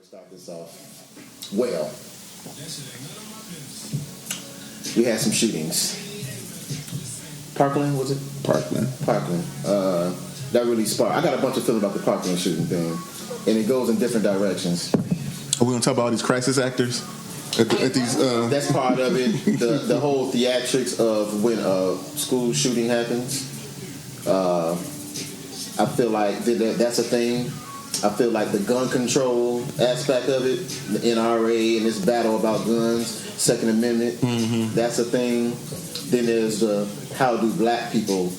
start this off. Well, we had some shootings. Parkland, was it? Parkland. That really sparked. I got a bunch of feelings about the Parkland shooting thing, and it goes in different directions. Are we gonna talk about all these crisis actors? At these, That's part of it. The whole theatrics of when a school shooting happens. I feel like that's a thing. I feel like the gun control aspect of it, the NRA and this battle about guns, Second Amendment, that's a thing. Then there's how do black people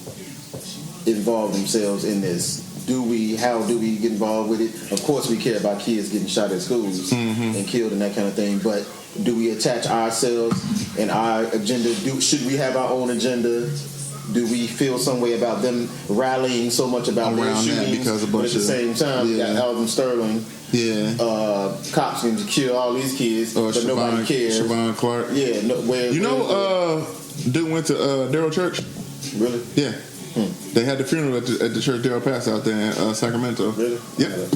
involve themselves in this? How do we get involved with it? Of course we care about kids getting shot at schools and killed and that kind of thing, but do we attach ourselves and our agenda? Should we have our own agenda? Do we feel some way about them rallying so much about their shootings? Because but at the same time, we got Alvin Sterling. Yeah. Cops can kill all these kids, but nobody cares. Siobhan Clark. Yeah. Dude went to Darryl Church. Really? Yeah. They had the funeral at the church Darryl passed out there in Sacramento. Really? Yep.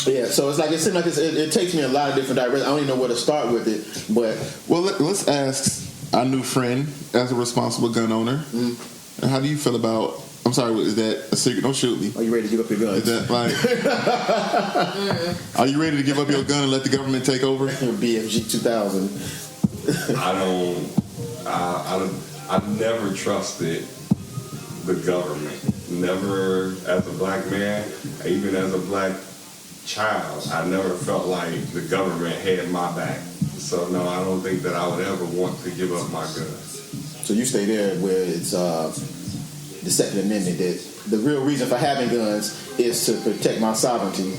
Yeah, so it seems like it takes me a lot of different directions. I don't even know where to start with it, but let's ask our new friend as a responsible gun owner. And how do you feel about? I'm sorry, is that a secret? Don't shoot me. Are you ready to give up your gun? Is that like? Are you ready to give up your gun and let the government take over? BFG 2000. I've never trusted the government. Never, as a black man, even as a black child, I never felt like the government had my back. So no, I don't think that I would ever want to give up my guns. So you stay there where it's the Second Amendment, that the real reason for having guns is to protect my sovereignty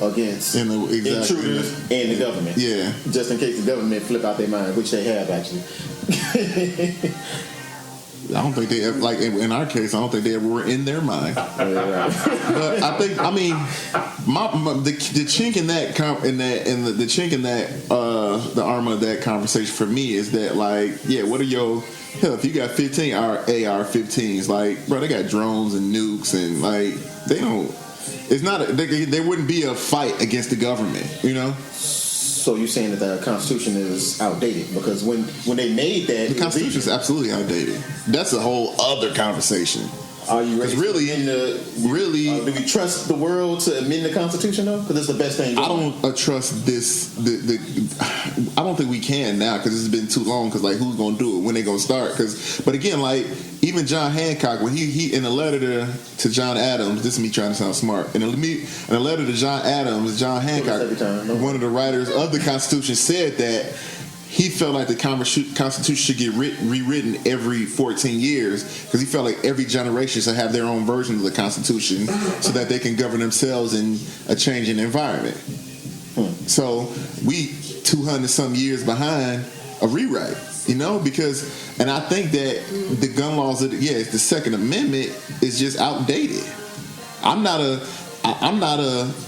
against intruders and the government. Yeah. Just in case the government flip out their mind, which they have actually. I don't think they ever, like in our case, I don't think they ever were in their mind. Yeah, right. But I think, the chink in that the chink in that the armor of that conversation for me is that, like, yeah, what are your hell, if you got 15 AR-15s, like, bro, they got drones and nukes, and like they don't. It's not. There wouldn't be a fight against the government, you know. So you're saying that the Constitution is outdated because when they made that, the Constitution is absolutely outdated. That's a whole other conversation. Are you ready? Do we trust the world to amend the Constitution though? Because it's the best thing. I don't trust this. I don't think we can now because it's been too long. Because like, who's gonna do it? When they gonna start? But again, like even John Hancock, when he in a letter to John Adams, this is me trying to sound smart. In a letter to John Adams, John Hancock, one of the writers of the Constitution, said that he felt like the Constitution should get rewritten every 14 years because he felt like every generation should have their own version of the Constitution so that they can govern themselves in a changing environment. So we 200-some years behind a rewrite, you know, and I think that the gun laws, it's the Second Amendment is just outdated. I'm not a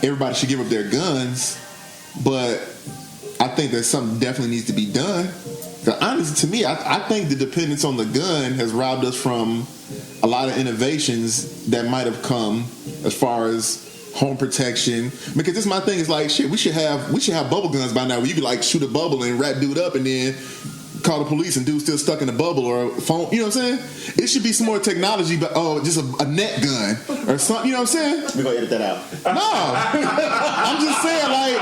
everybody should give up their guns, but I think that something definitely needs to be done. Honestly, to me, I think the dependence on the gun has robbed us from a lot of innovations that might have come as far as home protection. Because this is my thing. Is like, shit, we should have bubble guns by now where you could like shoot a bubble and wrap dude up and then call the police and dude's still stuck in the bubble or a phone. You know what I'm saying? It should be some more technology, but just a net gun or something. You know what I'm saying? We're gonna edit that out. No, I'm just saying, like,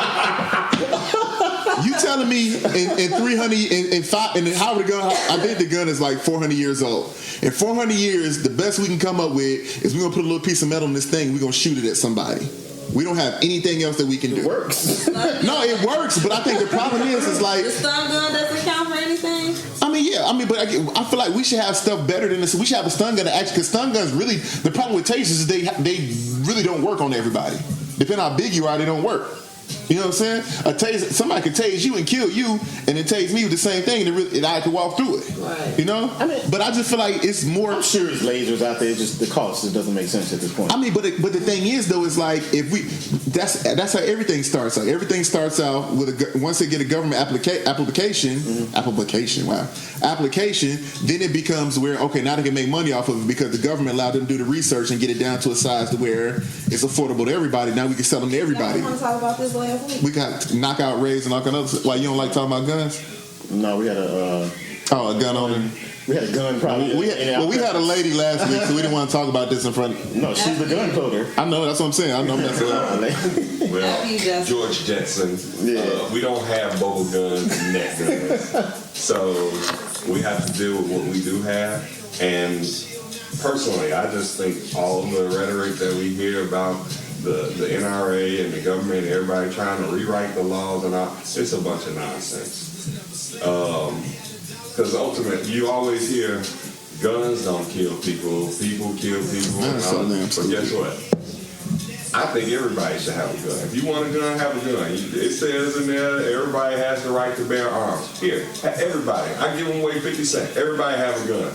you telling me in 300 and how the gun? I think the gun is like 400 years old. In 400 years, the best we can come up with is we're gonna put a little piece of metal in this thing. We're gonna shoot it at somebody. We don't have anything else that we can do. It works. No, it works, but I think the problem is like the stun gun doesn't count for anything. But I feel like we should have stuff better than this. We should have a stun gun that actually, because stun guns really, the problem with tasers is they really don't work on everybody. Depending on how big you are, they don't work. You know what I'm saying? A taser, somebody could tase you and kill you, and it tase me with the same thing, and I could walk through it. Right. You know? I mean, but I just feel like it's more. I'm sure there's lasers out there. Just the cost just doesn't make sense at this point. I mean, but the thing is though, is like if we that's how everything starts. Like everything starts out with once they get a government application, then it becomes where okay, now they can make money off of it because the government allowed them to do the research and get it down to a size to where it's affordable to everybody. Now we can sell them to everybody. Want to talk about this last week? We got knockout raids and all kind of other. Why you don't like talking about guns? No, we had a gun owner. We had a gun probably. We had a lady last week, so we didn't want to talk about this in front. No, she's the gun coder. I know, that's what I'm saying. I know I'm messing up. Well, George Jetson, we don't have bubble guns and net guns. So we have to deal with what we do have. And personally, I just think all the rhetoric that we hear about the NRA and the government and everybody trying to rewrite the laws and all, it's a bunch of nonsense. Because ultimately, you always hear guns don't kill people, people kill people. But guess what? I think everybody should have a gun. If you want a gun, have a gun. It says in there, everybody has the right to bear arms. Here, everybody. I give them away 50 cents. Everybody have a gun.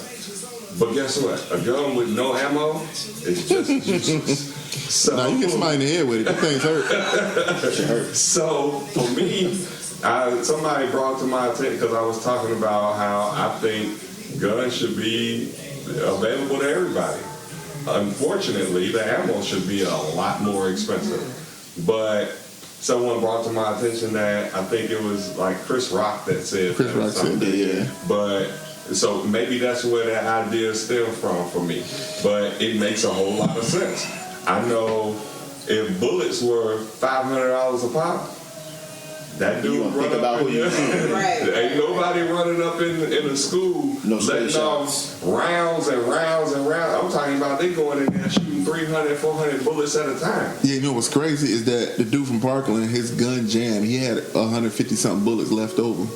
But guess what? A gun with no ammo is just as useless. So, now you get somebody in the head with it. The thing's hurt. So for me, somebody brought to my attention because I was talking about how I think guns should be available to everybody. Unfortunately, the ammo should be a lot more expensive. But someone brought to my attention that I think it was like Chris Rock that said Chris Rock said that, yeah. But so maybe that's where that idea stemmed from for me. But it makes a whole lot of sense. I know if bullets were $500 a pop, that dude run about who you Right. Ain't nobody running up in a school letting off rounds and rounds and rounds. I'm talking about they going in there shooting 300, 400 bullets at a time. Yeah, you know what's crazy is that the dude from Parkland, his gun jam, he had 150 something bullets left over.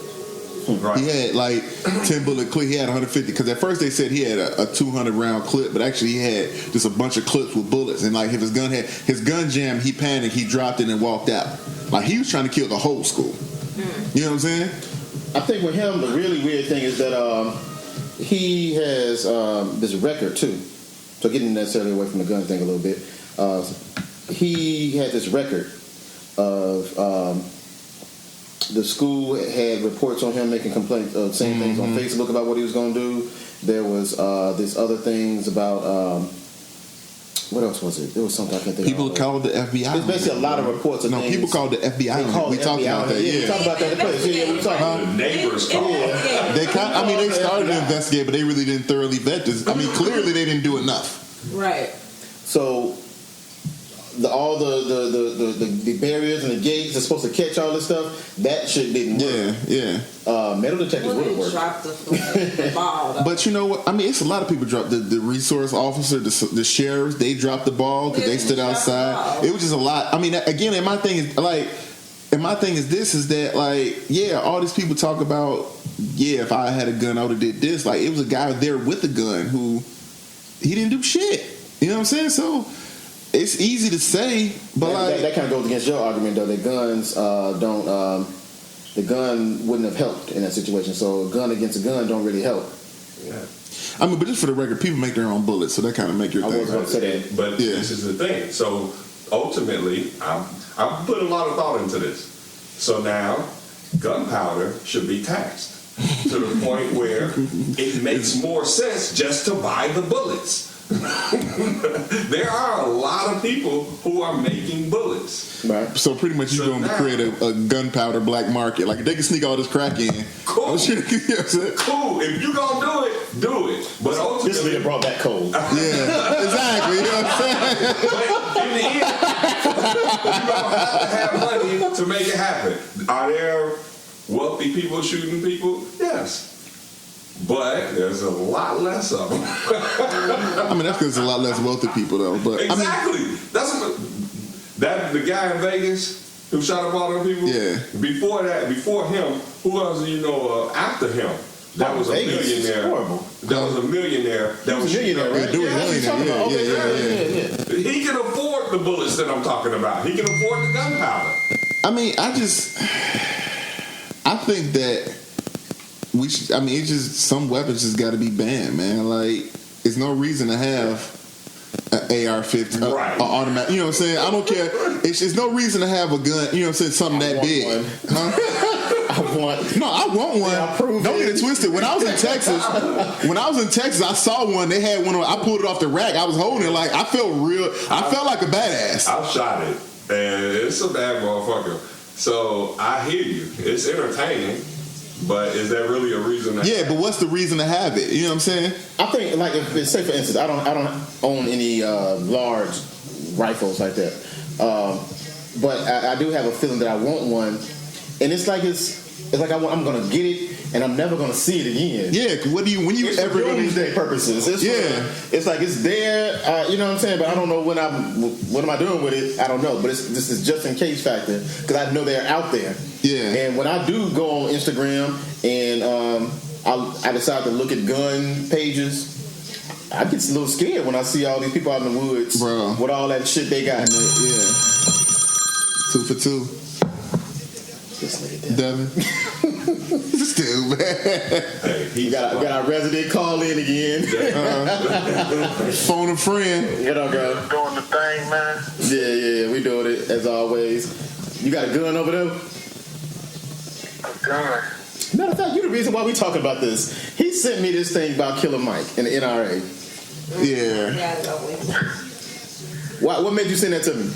Right. He had like 10 bullet clip. He had 150 because at first they said he had a 200 round clip, but actually he had just a bunch of clips with bullets. And like if his gun jam, he panicked, he dropped it and walked out. Like he was trying to kill the whole school. You know what I'm saying? I think with him, the really weird thing is that he has this record too. So getting necessarily away from the gun thing a little bit, he had this record of. The school had reports on him making complaints, saying things on Facebook about what he was going to do. There was this other things about what else was it? There was something I can't think of. People called the FBI. There's basically a lot of reports of things. People called the FBI. We talked about that. We talked about that in the place. Yeah, we talked about The neighbors called. They started to investigate, but they really didn't thoroughly vet this. I mean, clearly they didn't do enough. Right. So all the barriers and the gates that's supposed to catch all this stuff, that shit didn't work. Yeah. Metal detectors would have worked. Dropped the ball. Though. But you know what? I mean, it's a lot of people dropped the resource officer, the sheriffs. They dropped the ball because they stood outside. It was just a lot. I mean, again, and my thing is that like, yeah, all these people talk about, yeah, if I had a gun, I would have did this. Like, it was a guy there with a gun who he didn't do shit. You know what I'm saying? So. It's easy to say, but that kind of goes against your argument, though. That guns the gun wouldn't have helped in that situation. So a gun against a gun don't really help. Yeah. I mean, but just for the record, people make their own bullets, so that kind of make your thing. I was going to say that. But this is the thing. So ultimately, I've put a lot of thought into this. So now, gunpowder should be taxed to the point where it makes more sense just to buy the bullets. There are a lot of people who are making bullets. Right. So pretty much you're going to create a gunpowder black market. Like, if they can sneak all this crack in. Cool. I'm sure Cool. If you're going to do it. But ultimately... This nigga brought back coal. Yeah, exactly. You know what I'm saying? But in the end, you're going to have money to make it happen. Are there wealthy people shooting people? Yes. But there's a lot less of them. I mean, that's because there's a lot less wealthy people, though. But exactly. I mean, that's the guy in Vegas who shot up all them people. Yeah. Before him, who else do you know after him? That was a millionaire. That was a millionaire. That was a millionaire, right? Yeah. He can afford the bullets that I'm talking about. He can afford the gunpowder. I mean, I think that we should. I mean, it's just some weapons just got to be banned, man. Like, there's no reason to have an AR-15, Right. automatic. You know what I'm saying? I don't care. There's no reason to have a gun. You know what I'm saying? Something that big. One. Huh? I want. No, I want one. Yeah, Don't get it twisted. When I was in Texas, I saw one. They had one. I pulled it off the rack. I was holding it. Like, I felt like a badass. I've shot it, and it's a bad motherfucker. So I hear you. It's entertaining, but is that really a reason? Yeah, but what's the reason to have it? You know what I'm saying? I think, like, if, say for instance, I don't own any large rifles like that, but I do have a feeling that I want one, and it's like I'm gonna get it, and I'm never gonna see it again. Yeah. When you It's ever for doomsday purposes. It's it's like it's there. You know what I'm saying? But I don't know what am I doing with it? I don't know. But this is just in case factor because I know they're out there. Yeah. And when I do go on Instagram and I decide to look at gun pages, I get a little scared when I see all these people out in the woods, Bro. with all that shit they got. Yeah. 2 for 2. This nigga Devin. Still, man. Hey, We got our resident call in again. Phone a friend. What up, bro? Doing the thing, man. Yeah, we doing it as always. You got a gun over there? A gun. Matter of fact, you the reason why we talking about this. He sent me this thing about Killer Mike and the NRA. Yeah. Got it over with. What made you send that to me?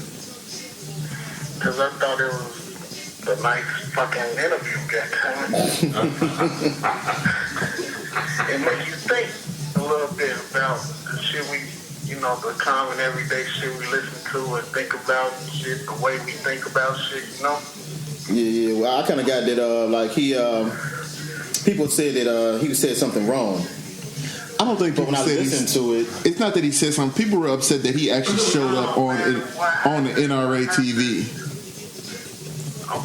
Because I thought it was the nice fucking interview, goddammit. It makes you think a little bit about the shit the common everyday shit we listen to and think about shit, the way we think about shit, you know? Yeah. Well, I kind of got that. People said that he said something wrong. I don't think But people when I said listened to it, it's not that he said something. People were upset that he actually showed up on the NRA TV.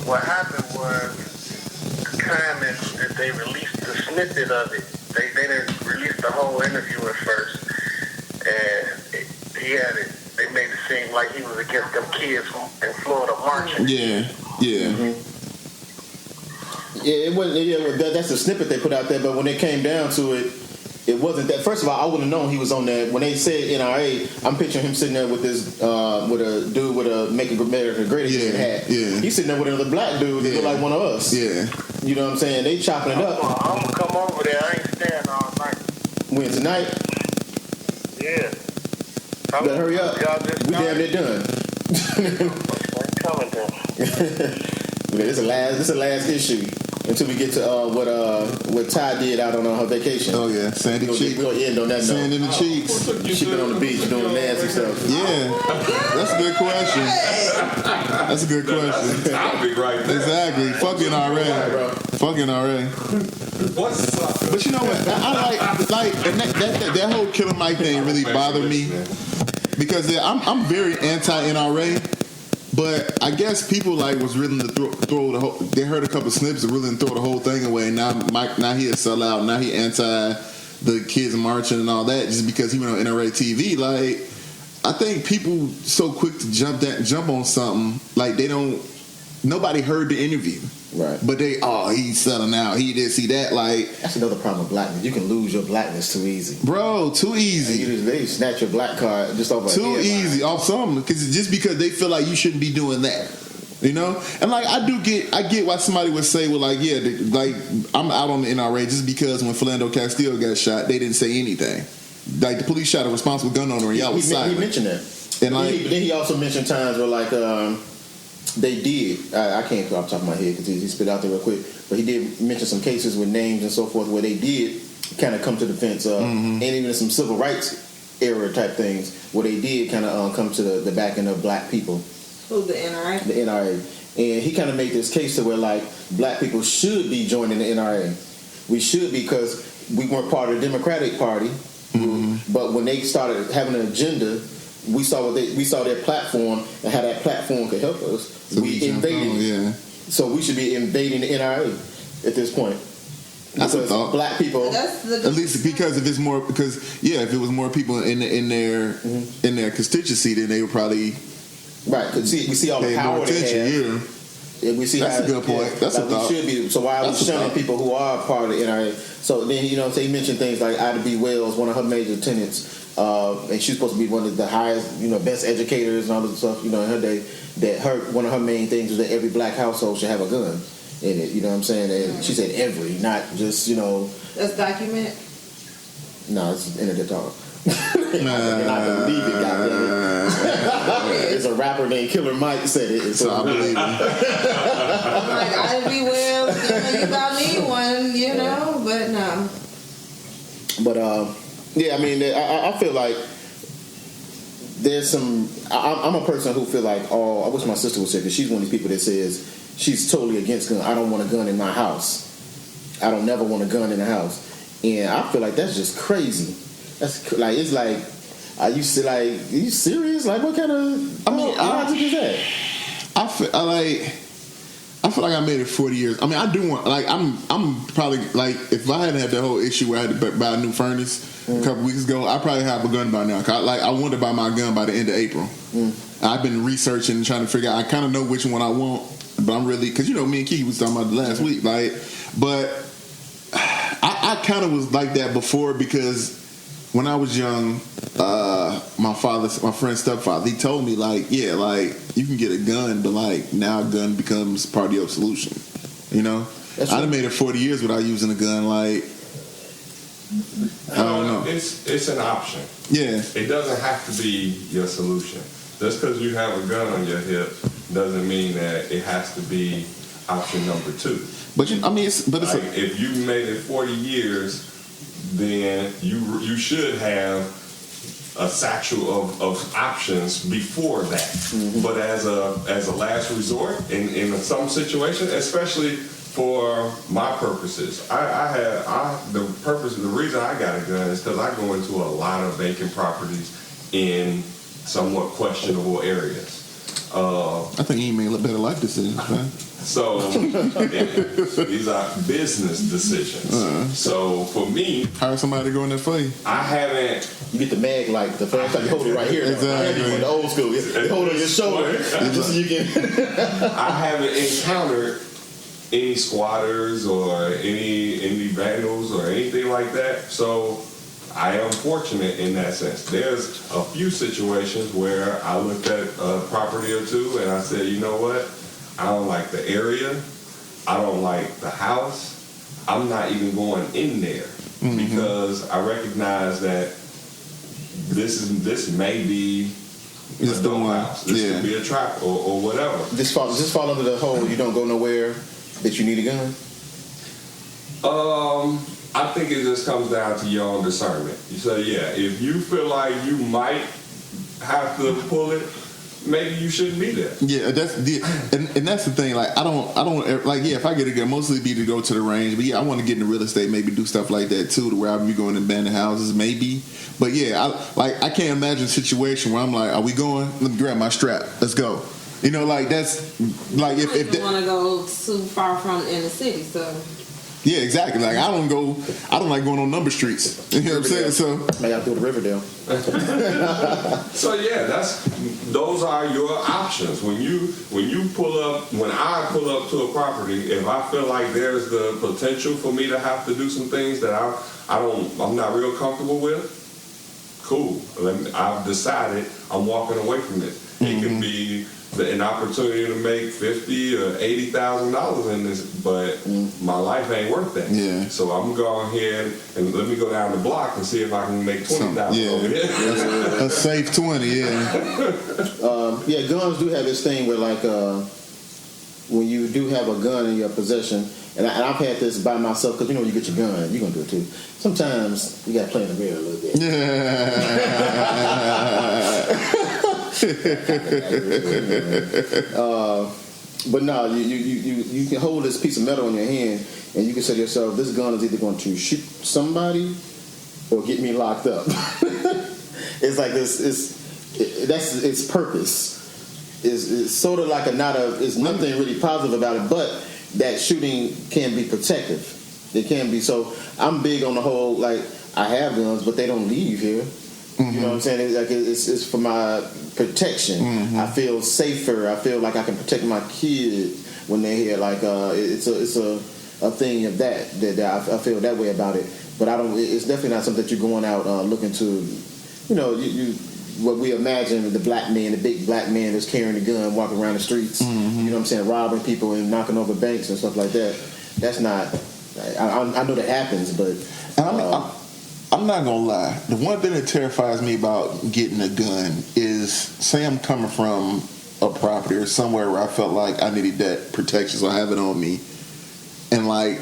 What happened was the time that they released the snippet of it, they didn't release the whole interview at first. And they made it seem like he was against them kids in Florida marching. Yeah. yeah, it wasn't. Yeah, that's the snippet they put out there. But when it came down to it, it wasn't that. First of all, I wouldn't have known he was on there. When they said NRA, I'm picturing him sitting there with this, with a dude with a Make America Great Again hat. Yeah. He's sitting there with another black dude that look like one of us. Yeah. You know what I'm saying? They chopping it up. I'm gonna come over there. I ain't staying all night. When tonight, Yeah. better hurry up. Y'all just We damn near done. I'm coming there. This is the last issue until we get to what Ty did out on her vacation. Oh yeah. Sandy cheeks. We're gonna end on that Sand note. in the cheeks. She been on the beach doing nasty stuff. Yeah. That's a good question. That's a good question. Topic right there. Exactly. Fucking RA. Fucking RA. What's up? But you know what? I like and that whole Killer Mike thing really bothered me because I'm very anti-NRA, but I guess people was willing to throw the whole. They heard a couple snips and willing to throw the whole thing away. And now he a sellout. Now he anti the kids marching and all that just because he went on NRA TV. Like, I think people so quick to jump on something like they don't. Nobody heard the interview. Right. But he's selling out. He did see that. Like, That's another problem with blackness. You can lose your blackness too easy. bro, too easy. They snatch your black card just over Too a head. easy off something because they feel like you shouldn't be doing that, you know. And like I get why somebody would say, well, like I'm out on the NRA just because when Philando Castile got shot, they didn't say anything. Like the police shot a responsible gun owner and y'all was He silent. mentioned that. And like, then he also mentioned times where they did. I can't go off the top of my head because he spit out there real quick. But he did mention some cases with names and so forth where they did kind of come to the defense of, and even some civil rights era type things where they did kind of come to the back end of black people. Who's the NRA? The NRA. And he kind of made this case to where black people should be joining the NRA. We should because we weren't part of the Democratic Party. But when they started having an agenda, we saw their platform and how that platform could help us. so we invaded it. Yeah. So we should be invading the NRA at this point. That's a Because thought. black people. That's the At least because if it was more people in their constituency, then they would probably Right, because we see all the pay power more they attention. have. Yeah. we see That's how a good point. That's a we thought. should be. So why are we That's a shunning thought. people who are part of the NRA? So then they mentioned things like Ida B. Wells, one of her major tenants, and she's supposed to be one of the highest, best educators and all this stuff, in her day. That one of her main things was that every black household should have a gun in it. You know what I'm saying? And she said every, not just That's documented. No, it's internet talk. And I believe it, goddamn it. It's a rapper named Killer Mike said it. So I believe him. I'm like, I'd be well, you about me one, but no. But yeah, I mean, I feel like there's some. I'm a person who feel like, I wish my sister was here because she's one of these people that says she's totally against gun. I don't want a gun in my house. I don't never want a gun in the house, and I feel like that's just crazy. That's like it's like, are you serious? Like, what kind of logic is that? I feel like I made it 40 years. I mean, I do want, like, I'm probably, like, if I hadn't had that whole issue where I had to buy a new furnace a couple weeks ago, I probably have a gun by now. I want to buy my gun by the end of April. I've been researching and trying to figure out, I kind of know which one I want, but I'm really, because, me and Kiki was talking about it last week, like, but I kind of was like that before because when I was young, my friend's stepfather, he told me, like, yeah, like, you can get a gun, but, like, now a gun becomes part of your solution. I done made it 40 years without using a gun, like, I don't know. It's an option. Yeah. It doesn't have to be your solution. Just because you have a gun on your hip doesn't mean that it has to be option number 2. But, it's like, if you made it 40 years, then you should have a satchel of options before that. But as a last resort in some situations, especially for my purposes, the reason I got a gun is because I go into a lot of vacant properties in somewhat questionable areas. I think you made a better life decisions, man. So these are business decisions. So for me, hire somebody to go in there for you. I haven't. You get the mag like the first time you hold it right here. Exactly. The old school. You hold it on your shoulder. Just so you can. I haven't encountered any squatters or any vandals or anything like that. So I am fortunate in that sense. There's a few situations where I looked at a property or two and I said, you know what? I don't like the area. I don't like the house. I'm not even going in there because I recognize that this may be a dope house. This could be a trap or whatever. Just fall under the whole you don't go nowhere that you need a gun? I think it just comes down to your own discernment. So yeah, if you feel like you might have to pull it, maybe you shouldn't be there. Yeah, that's the thing. Like, I don't like. Yeah, if I get a gun, mostly be to go to the range. But yeah, I want to get into real estate, maybe do stuff like that too, to where I'll be going to abandoned houses, maybe. But yeah, I can't imagine a situation where I'm like, are we going? Let me grab my strap. Let's go. Like that's like if you want to go too far from the inner city, so. Yeah, exactly. Like I don't like going on number streets. You know what I'm saying? So I got to go to Riverdale. So yeah, those are your options. When I pull up to a property, if I feel like there's the potential for me to have to do some things that I'm not real comfortable with, cool. I've decided I'm walking away from it. It can be an opportunity to make $50,000 or $80,000 in this, but my life ain't worth that. Yeah. So I'm going here and let me go down the block and see if I can make $20,000 over here. A safe 20, yeah. Yeah, guns do have this thing where like when you do have a gun in your possession, and I've had this by myself because when you get your gun, you're gonna do it too. Sometimes you gotta play in the rear a little bit. But no, you can hold this piece of metal in your hand and you can say to yourself, this gun is either going to shoot somebody or get me locked up. It's like this. That's its purpose. It's sort of like it's nothing really positive about it, but that shooting can be protective. It can be. So I'm big on the whole, like, I have guns, but they don't leave here. You know what I'm saying? It's for my protection. I feel safer. I feel like I can protect my kid when they're here. Like it's a thing of that I feel that way about it. But I don't. It's definitely not something that you're going out looking to. You what we imagine the black man, the big black man that's carrying a gun, walking around the streets. You know what I'm saying? Robbing people and knocking over banks and stuff like that. That's not. I know that happens, but. I'm not gonna lie. The one thing that terrifies me about getting a gun is, say I'm coming from a property or somewhere where I felt like I needed that protection, so I have it on me, and like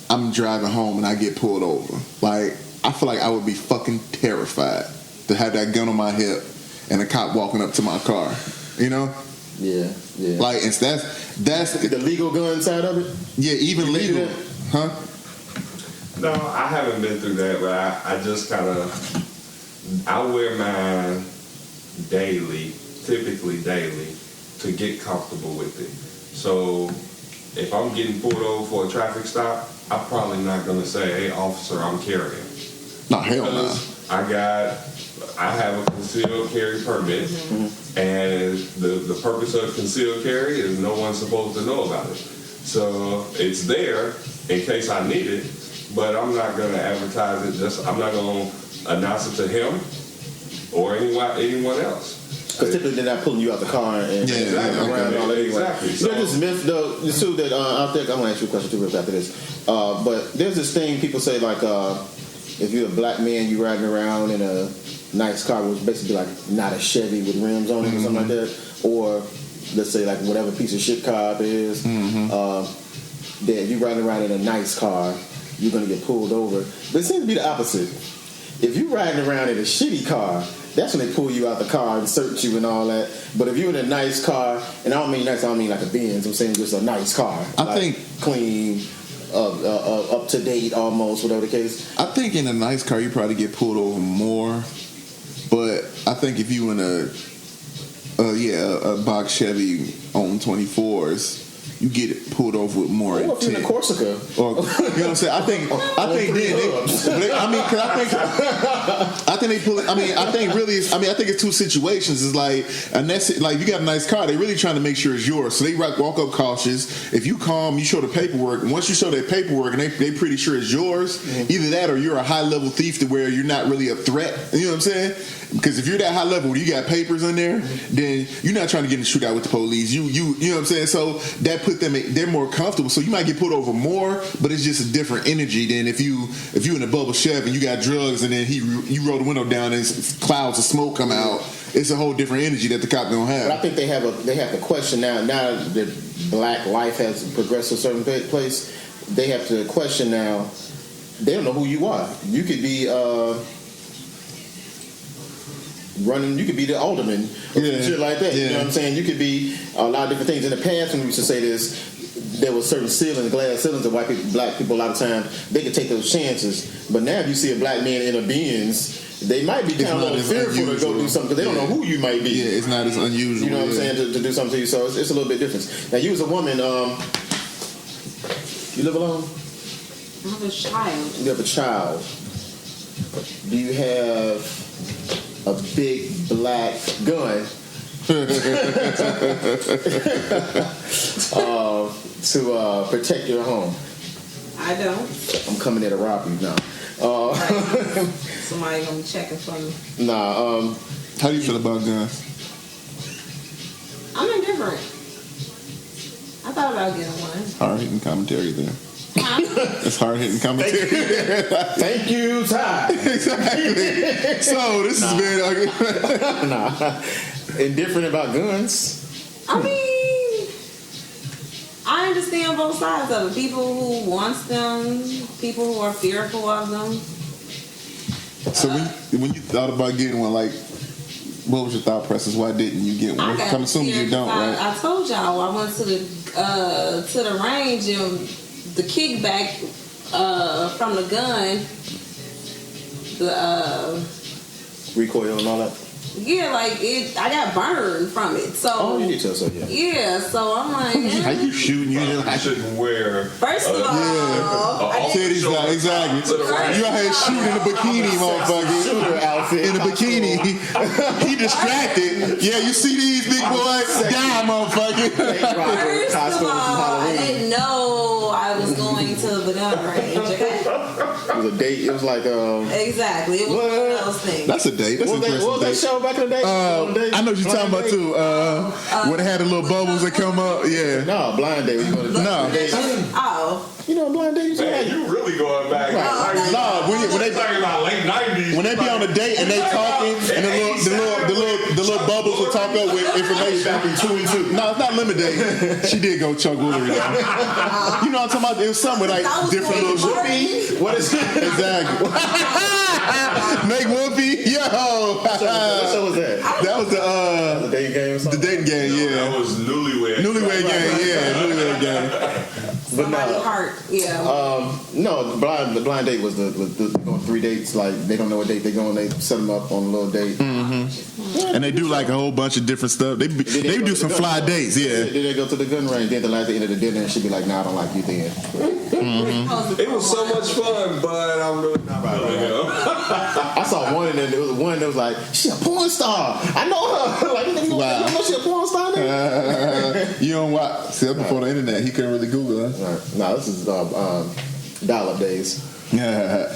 I'm driving home and I get pulled over. Like I feel like I would be fucking terrified to have that gun on my hip and a cop walking up to my car. You know? Yeah. Like that's the legal gun side of it. Yeah, even legal, huh? No, I haven't been through that, but I just kind of, I wear mine daily, typically daily, to get comfortable with it. So if I'm getting pulled over for a traffic stop, I'm probably not going to say, hey, officer, I'm carrying. No, hell no. I have a concealed carry permit, and the purpose of concealed carry is no one's supposed to know about it. So it's there in case I need it. But I'm not going to advertise it. I'm not going to announce it to him or anyone else. Because typically they're not pulling you out the car and around all that. Exactly. So this myth, though, the two that out there. I'm going to ask you a question too after this. But there's this thing people say like, if you're a black man, you riding around in a nice car, which is basically like not a Chevy with rims on it or something like that, or let's say like whatever piece of shit car it is, that you riding around in a nice car, you're going to get pulled over. But it seems to be the opposite. If you're riding around in a shitty car, that's when they pull you out the car and search you and all that. But if you're in a nice car, and I don't mean nice, I don't mean like a Benz, I'm saying just a nice car. I think clean, up to date almost, whatever the case. I think in a nice car you probably get pulled over more. But I think if you in a box Chevy on 24s, you get pulled over with more Or if you're in a Corsica. Or, you know what I'm saying? I think it's two situations. It's like, and that's it, like you got a nice car, they really trying to make sure it's yours. So they walk up cautious. If you come, you show the paperwork. Once you show that paperwork and they pretty sure it's yours, either that or you're a high level thief to where you're not really a threat. You know what I'm saying? Because if you're that high level where you got papers in there, then you're not trying to get in a shootout with the police. You know what I'm saying? So that put them, they're more comfortable. So you might get pulled over more, but it's just a different energy than if you in a bubble Chevy and you got drugs and then you roll the window down and clouds of smoke come out. It's a whole different energy that the cop don't have. But I think they have to question now that black life has progressed to a certain place. They have to question now. They don't know who you are. You could be running, you could be the alderman or shit like that. You know what I'm saying? You could be a lot of different things. In the past, when we used to say this, there was certain ceilings, glass ceilings that black people a lot of times they could take those chances. But now, if you see a black man in a Benz, they might be kind of a little fearful to go do something because they don't know who you might be. Yeah, it's not as unusual. You know what I'm saying? To do something to you, so it's a little bit different. Now, you as a woman, you live alone? I have a child. You have a child. Do you have a big black gun to protect your home? I don't. I'm coming there to rob you now. Somebody gonna be checking for me. Nah. How do you feel about guns? I'm indifferent. I thought about getting one. Hard hitting commentary there. Huh? It's hard hitting commentary. Thank you, Ty. Exactly. So this has been indifferent about guns. I mean, I understand both sides of it. People who want them, people who are fearful of them. So when you thought about getting one, like, what was your thought process? Why didn't you get one? I'm assuming you don't, right? I told y'all I went to the range and the kickback from the gun, the recoil and all that. Yeah, like I got burned from it. So Oh, you did tell so, yeah. yeah, so I'm like, How you shooting? You know, I shouldn't wear. first of all, I didn't- titties, exactly. You out here shooting in a bikini, motherfucker. Shooter outfit. In a bikini. He distracted. Yeah, you see these big boys? Die, motherfucker. first of Costume from all, I Halloween. didn't know I was going to the gun range. Okay, It was a date. It was like exactly. It was one of those things. That's a date. That's what an was that interesting show back in the day? date. I know what you're talking about too. When it had the little bubbles that come up. Yeah. No, blind date. You go to No. Oh, You know, blind date. Man, you really going back. No, when they talking about late 90s. when they be on a date and they talking and the little bubbles will talk up with information. Back in 2 and 2. No, it's not lemonade. She did go Chuck Woolery though. You know what I'm talking about? It was something with like different little Martin. What is exactly. Make Whoopi, yo. what show was that? That was The the dating game or the something? dating game, That yeah. was newlywed. Newlywed game, yeah, newlywed game. But somebody's no. heart. Yeah. No, the blind date was the going 3 dates. Like they don't know what date they going. They set them up on a little date. And they do like a whole bunch of different stuff. They go do to some the fly gun dates, range. yeah. Then they go to the gun range. Then the last end of the dinner, and she'd be like, "Nah, I don't like you." Then It was so much fun, but I'm really not feeling it. I saw one, and then there was one that was like, "She a porn star. I know her." Like, you don't Wow. know she a porn star. Nigga? You don't watch. See, that's before the internet. He couldn't really Google her. No, this is dial-up days. Yeah.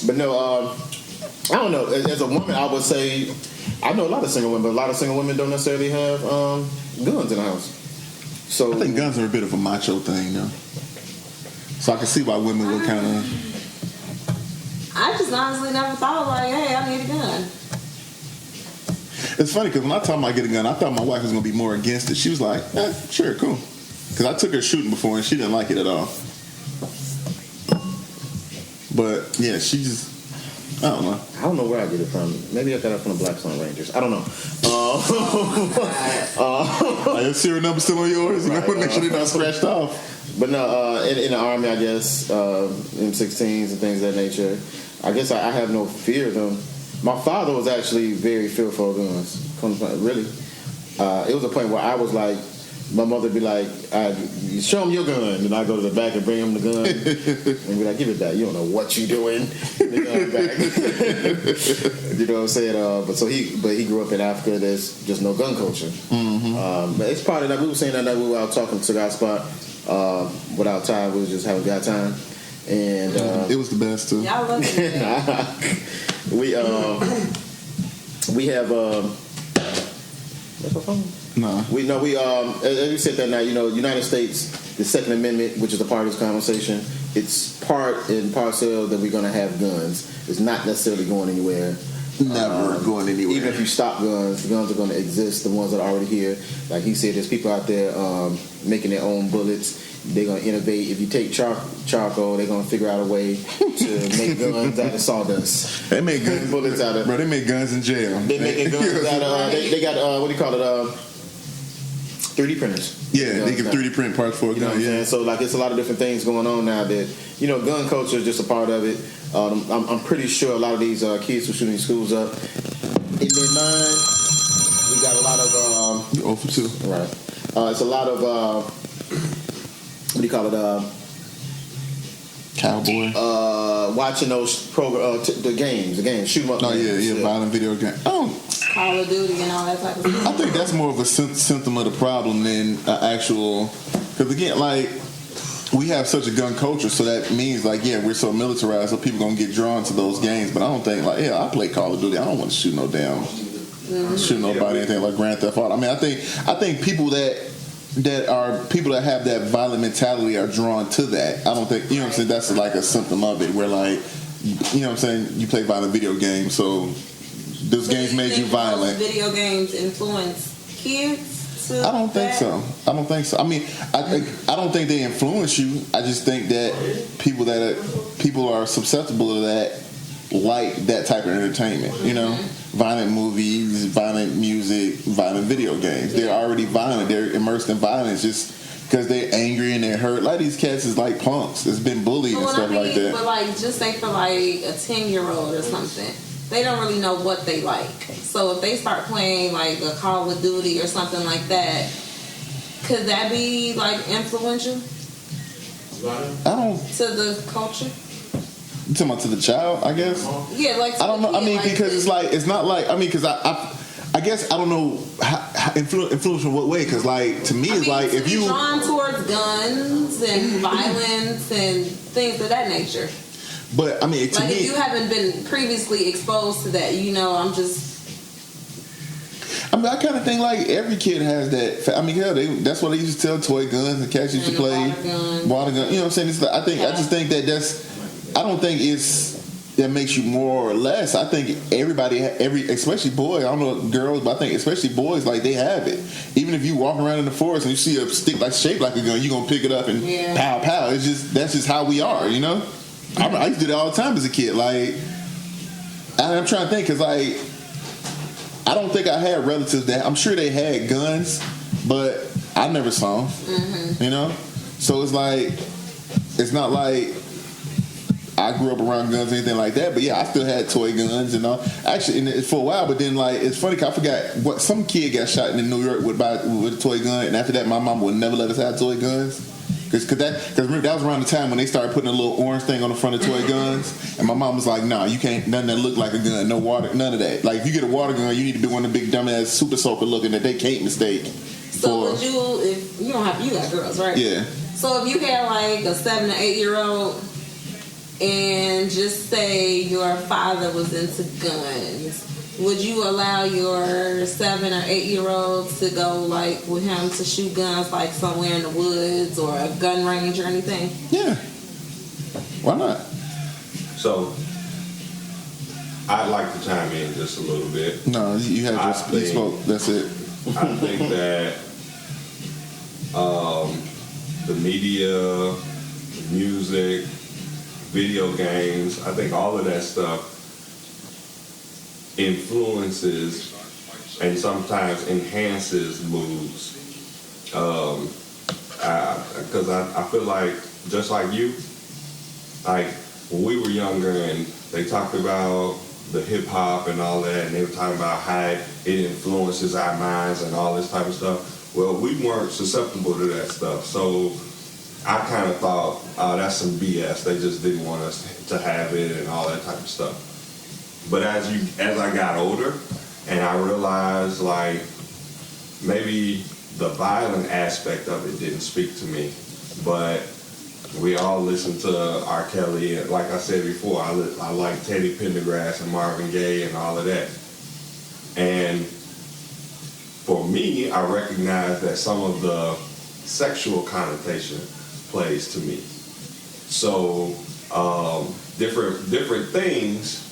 But no, I don't know. As a woman, I would say I know a lot of single women, but a lot of single women don't necessarily have guns in the house. So I think guns are a bit of a macho thing, though. So I can see why women would kind of. I just honestly never thought like, hey, I need a gun. It's funny because when I told my get a gun, I thought my wife was gonna be more against it. She was like, "Sure, cool." Because I took her shooting before and she didn't like it at all. But yeah, she just. I don't know. I don't know where I get it from. Maybe I got it from the Black Sun Rangers. I don't know. Are your serial number still on yours? You Right, want to make sure they're not scratched off. But no, in the Army, I guess, M16s and things of that nature, I guess I have no fear of them. My father was actually very fearful of guns. Really. It was a point where I was like, my mother would be like, you show him your gun. And I go to the back and bring him the gun. And be like, give it back. You don't know what you're doing. The gun back. You know what I'm saying? But he grew up in Africa. There's just no gun culture. But it's part of that. We were saying that we were out talking to Cigar Spot without time. We was just having a good time. And It was the best too. Y'all love it. we have what's my phone? No. We as we said that night, United States, the Second Amendment, which is a part of this conversation, it's part and parcel that we're going to have guns. It's not necessarily going anywhere. Never going anywhere. Even if you stop guns, the guns are going to exist. The ones that are already here, like he said, there's people out there making their own bullets. They're going to innovate. If you take charcoal, they're going to figure out a way to make guns out of sawdust. They make guns, bullets out of. bro. They make guns in jail. They making guns out of. They got what do you call it? 3D printers. Yeah, they can 3D print parts for a You know what gun. I'm saying? Yeah. So like, it's a lot of different things going on now that gun culture is just a part of it. I'm pretty sure a lot of these kids who shooting these schools up in their mind, we got a lot of You 0 for 2. right. It's a lot of what do you call it? Cowboy. Watching those the games, shoot 'em up. Oh games. yeah, violent video game. Oh, Call of Duty and all that type of stuff. I think that's more of a symptom of the problem than actual. Because again, like we have such a gun culture, so that means like we're so militarized, so people gonna get drawn to those games. But I don't think like I play Call of Duty. I don't want to shoot no damn shoot nobody anything like Grand Theft Auto. I mean, I think people that are people that have that violent mentality are drawn to that. I don't think what I'm saying. That's like a symptom of it, where like what I'm saying. You play violent video games, so. Those games made you violent. Video games influence kids. I don't think so. I mean, I don't think they influence you. I just think that people are susceptible to that, like that type of entertainment. Violent movies, violent music, violent video games. They're already violent. They're immersed in violence just because they're angry and they're hurt. A lot of these cats is like punks. It's been bullied and stuff like that. But like, just say for like a 10-year-old or something. they don't really know what they like. So if they start playing like a Call of Duty or something like that, could that be like influential I don't. to the culture? You talking about to the child? I guess. Yeah, like I don't know. I mean, like because it's not like. I mean, because I guess I don't know how influence in what way. Because like to me, it's like to if be you drawn towards guns and violence and things of that nature. But I mean, to Like me, if you haven't been previously exposed to that, I'm just. I mean, I kind of think like every kid has that. I mean, hell, that's what they used to tell toy guns and cats used to And play. water gun. You know what I'm saying? It's like, I just think that's. I don't think that makes you more or less. I think especially boys. I don't know girls, but I think especially boys, like they have it. Even if you walk around in the forest and you see a stick like shaped like a gun, you are gonna pick it up and pow pow. That's just how we are, you know. I used to do that all the time as a kid. Like, I'm trying to think because like. I don't think I had relatives that I'm sure they had guns, but I never saw them. Mm-hmm. You know, so it's like it's not like I grew up around guns or anything like that. But yeah, I still had toy guns and all. Actually, for a while. But then like it's funny 'cause I forgot what some kid got shot in New York with a toy gun, and after that, my mom would never let us have toy guns. Because remember that was around the time when they started putting a little orange thing on the front of toy guns, and my mom was like, "Nah, you can't nothing that look like a gun, no water, none of that. Like if you get a water gun, you need to be one of the big dumbass super soaker looking that they can't mistake." So would you, if you got girls, right? Yeah. So if you had like a 7 or 8 year old, and just say your father was into guns, would you allow your 7 or 8 year olds to go like with him to shoot guns like somewhere in the woods or a gun range or anything? Yeah. Why not? So, I'd like to chime in just a little bit. No, you have just you spoke. That's it. I think that the media, the music, video games, I think all of that stuff influences and sometimes enhances moods. Because I feel like, just like you, like when we were younger and they talked about the hip hop and all that, and they were talking about how it influences our minds and all this type of stuff. Well, we weren't susceptible to that stuff. So I kind of thought, oh, that's some BS. They just didn't want us to have it and all that type of stuff. But as I got older, and I realized like maybe the violent aspect of it didn't speak to me, but we all listened to R. Kelly, and like I said before, I like Teddy Pendergrass and Marvin Gaye and all of that. And for me, I recognize that some of the sexual connotation plays to me. So different things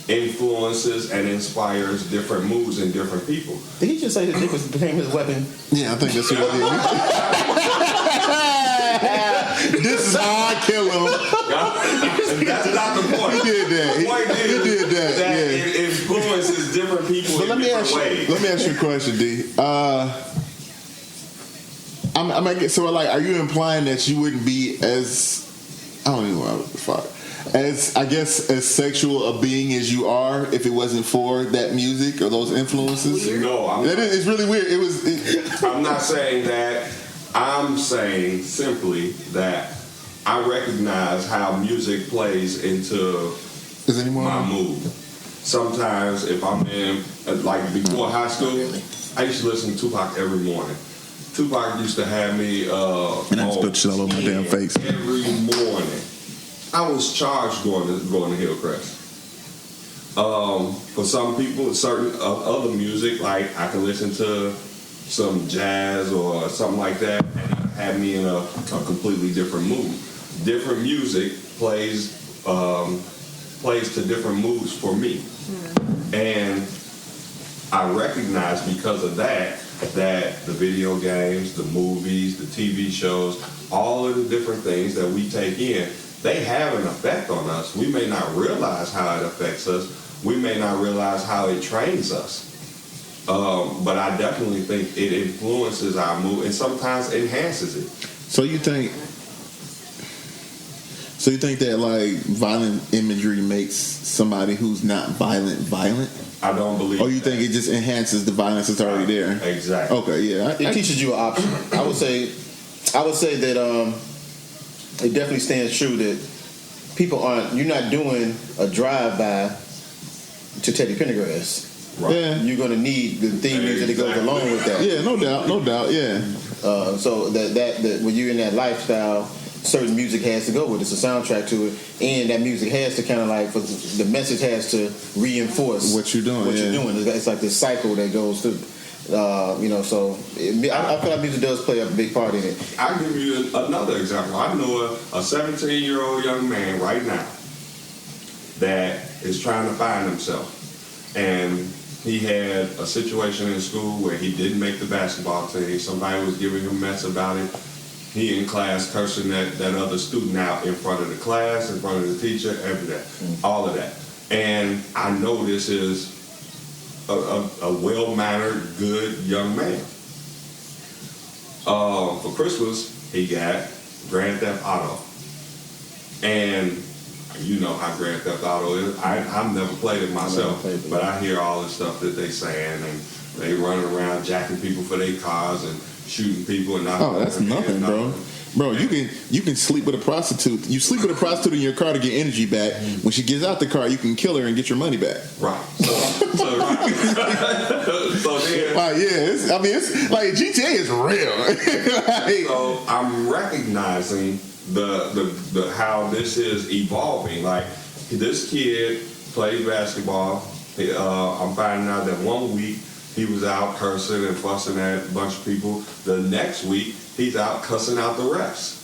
influences and inspires different moods in different people. Did he just say the difference became his weapon? Yeah, I think that's what he did. This is how I kill him. That's not the point. He did that. The point is He did that. that Yeah. it influences different people But in let me different ways. ask you a question, D. So like, are you implying that you wouldn't be as, I don't even know as sexual a being as you are if it wasn't for that music or those influences? No, it's really weird. I'm not saying that. I'm saying simply that I recognize how music plays into my mood. Sometimes if I'm in, like before high school, I used to listen to Tupac every morning. Tupac used to have me and I spilled shit all over my damn face. Every morning. I was charged going to Hillcrest. For some people, certain other music, like I can listen to some jazz or something like that, and it have me in a completely different mood. Different music plays to different moods for me, and I recognize because of that the video games, the movies, the TV shows, all of the different things that we take in, they have an effect on us. We may not realize how it affects us. We may not realize how it trains us. But I definitely think it influences our mood and sometimes enhances it. So So you think that like violent imagery makes somebody who's not violent? I don't believe. Or you think it just enhances the violence that's already there? Exactly. Okay, yeah. It teaches you an option. I would say that it definitely stands true that you're not doing a drive-by to Teddy Pendergrass. Right. Yeah. You're going to need the theme music that goes along with that. Yeah, no doubt, yeah. So that when you're in that lifestyle, certain music has to go with it. It's a soundtrack to it, and that music has to kind of like, the message has to reinforce What you're doing. It's like this cycle that goes through. So I feel like music does play a big part in it. I'll give you another example. I know a 17-year-old young man right now that is trying to find himself. And he had a situation in school where he didn't make the basketball team. Somebody was giving him mess about it. He in class cursing that other student out in front of the class, in front of the teacher, everything, all of that. And I know this is a well-mannered, good young man. For Christmas, he got Grand Theft Auto. And you know how Grand Theft Auto is. I've never played it myself, but I hear all the stuff that they saying, and they running around jacking people for their cars and shooting people. And that's nothing, bro. Bro, you can sleep with a prostitute. You sleep with a prostitute in your car to get energy back. When she gets out the car, you can kill her and get your money back. Right. So then, it's like GTA is real. So I'm recognizing the how this is evolving. Like, this kid plays basketball. I'm finding out that one week he was out cursing and fussing at a bunch of people. The next week he's out cussing out the refs.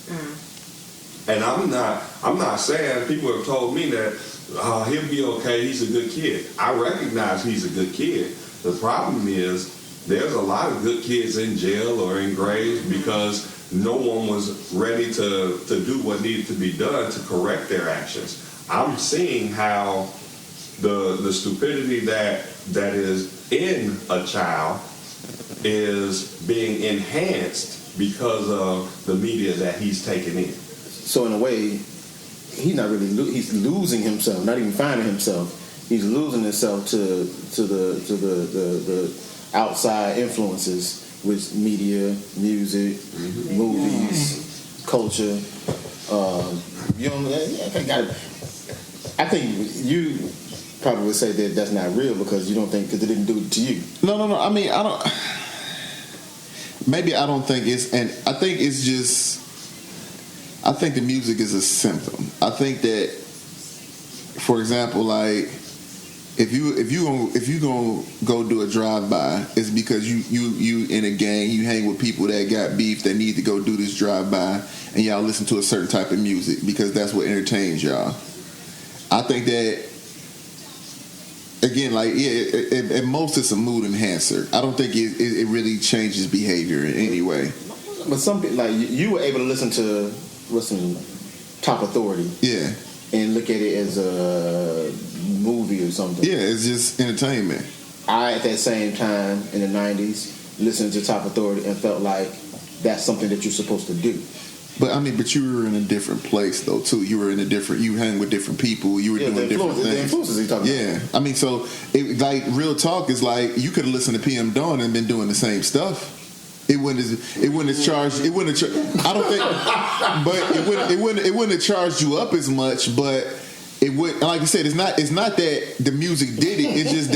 And I'm not saying, people have told me that he'll be okay, he's a good kid. I recognize he's a good kid. The problem is there's a lot of good kids in jail or in graves because no one was ready to do what needed to be done to correct their actions. I'm seeing how the stupidity that is in a child is being enhanced because of the media that he's taking in. So in a way, he's not really he's losing himself, not even finding himself. He's losing himself to the outside influences with media, music, movies, culture. I think you probably would say that that's not real because you don't think because it didn't do it to you. No. I mean, I don't. Maybe I don't think it's, and I think it's just. I think the music is a symptom. I think that, for example, like if you gonna go do a drive-by, it's because you in a gang, you hang with people that got beef that need to go do this drive-by, and y'all listen to a certain type of music because that's what entertains y'all. I think that, again, like, at most it's a mood enhancer. I don't think it really changes behavior in any way. But some people, like you were able to listen to Top Authority, yeah, and look at it as a movie or something. Yeah, it's just entertainment. I, at that same time in the 90s, listened to Top Authority and felt like that's something that you're supposed to do. But you were in a different place though too. You hang with different people. You were doing different things. The influences he's talking about. Yeah, I mean, so like real talk is like you could have listened to PM Dawn and been doing the same stuff. It wouldn't have charged. I don't think, but it wouldn't have charged you up as much. But it would, like I said, it's not that the music did it. It's just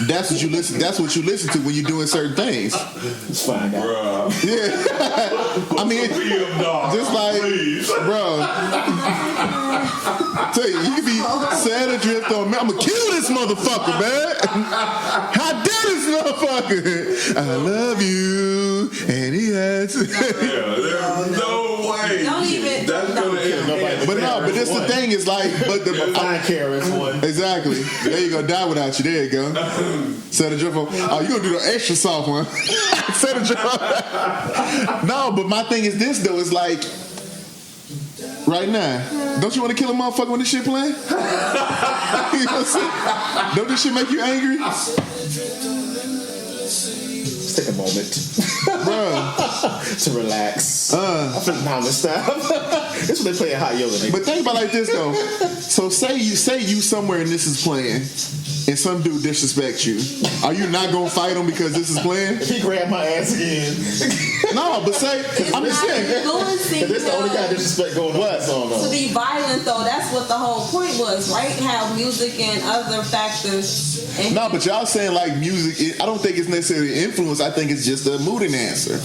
that's what you listen. That's what you listen to when you're doing certain things. It's fine, bro. Yeah, I mean, just like, bro. I tell you can be sad adrift on me. I'm gonna kill this motherfucker, man. How dare this motherfucker? I love you, and he has. There's no way. Don't even. That's gonna end. But this the thing is like, but the I care one. Exactly. There you go. Die without you. There you go. Set a drift on. Oh, you gonna do the extra soft one? Set a drift on. No, but my thing is this though. Is like right now. Don't you want to kill a motherfucker when this shit playing? You know what I'm saying? Don't this shit make you angry? It's take a moment to relax. I feel now this time. This is what they play at Hot Yoga. Nigga. But think about it like this though. So say you somewhere and this is playing, and some dude disrespects you. Are you not gonna fight him because this is playing? If he grabbed my ass again. No, but say I'm just saying. This the only kind of disrespect going on. What? To be violent though, that's what the whole point was, right? How music and other factors. No, but y'all saying like music. I don't think it's necessarily influence. I think it's just a mood enhancer.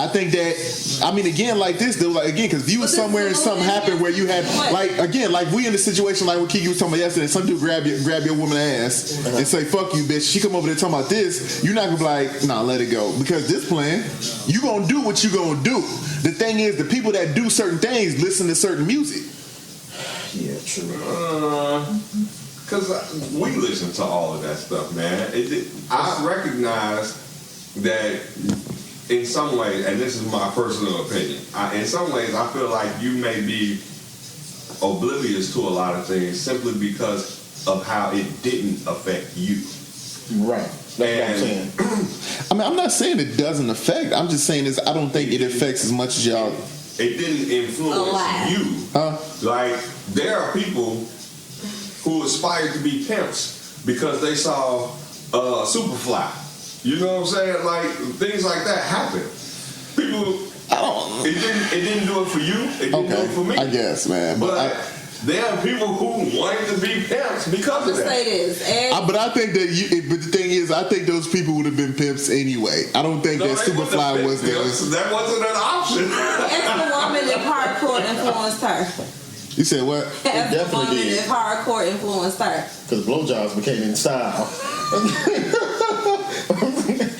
I think that. I mean, again, like this though, like again, because if you was somewhere and something happened where you had like again, like we in a situation like what Kiki was talking about yesterday. Some dude grab your woman ass and say "fuck you, bitch." She come over there talking about this. You're not gonna be like, "Nah, let it go," because this plan, you gonna do what you gonna do. The thing is, the people that do certain things listen to certain music. Yeah, true. Because we listen to all of that stuff, man. I recognize that in some ways, and this is my personal opinion, in some ways I feel like you may be oblivious to a lot of things simply because of how it didn't affect you. Right. That's what I'm saying. I mean, I'm not saying it doesn't affect. I'm just saying I don't think it affects as much as y'all. It didn't influence you. Like, there are people who aspired to be pimps because they saw Superfly. You know what I'm saying? Like, things like that happen. People, it didn't do it for you. It didn't do it for me. I guess, man. But there are people who wanted to be pimps because of that. Say this, but I think that but the thing is, I think those people would have been pimps anyway. I don't think that Superfly was theirs. That wasn't an option. As the woman that hardcore influenced her. You said what? As the woman that hardcore influenced her. Because blowjobs became in style.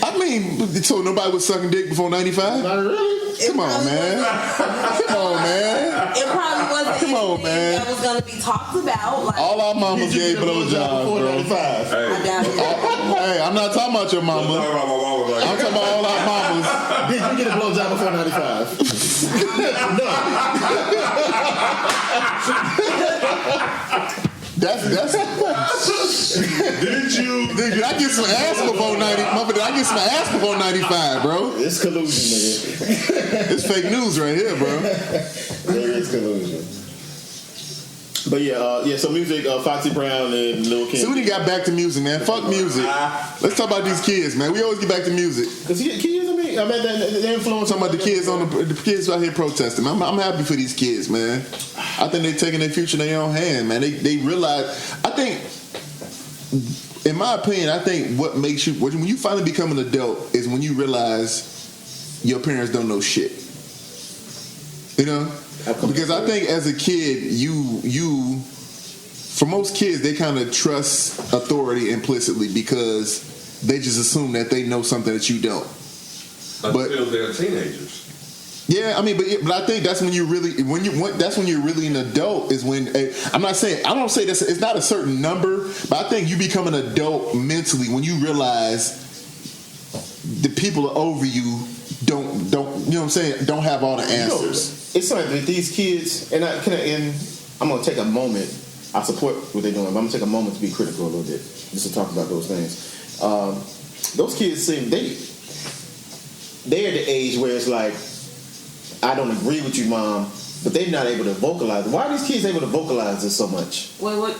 I mean, so nobody was sucking dick before 95? Not really. Come on, man. Come on, man. It probably wasn't anything that was going to be talked about. Like, all our mamas gave blowjobs, bro. 95. I doubt it. Hey, I'm not talking about your mama. I'm talking about all our mamas. Did you get a blowjob before 95? No. That's Did I get some ass before 90? Did I get some ass before 95, bro? It's collusion, nigga. It's fake news right here, bro. There is collusion. But so music, Foxy Brown and Lil Kim. So we got back to music, man. Fuck music. Let's talk about these kids, man. We always get back to music. Because kids, I mean, they influence. Talking about the kids the kids out here protesting. I'm happy for these kids, man. I think they're taking their future in their own hand, man. They realize. I think, in my opinion, I think what makes you when you finally become an adult is when you realize your parents don't know shit. You know. Because I think as a kid, you for most kids, they kind of trust authority implicitly because they just assume that they know something that you don't. Until they're teenagers. Yeah, I mean, but I think that's when you really that's when you're really an adult is when I don't say this. It's not a certain number, but I think you become an adult mentally when you realize the people over you don't you know what I'm saying, don't have all the answers. It's something that these kids and I'm gonna take a moment. I support what they're doing, but I'm gonna take a moment to be critical a little bit, just to talk about those things. Those kids seem they're at the age where it's like, I don't agree with you, Mom, but they're not able to vocalize. Why are these kids able to vocalize this so much? Wait, what?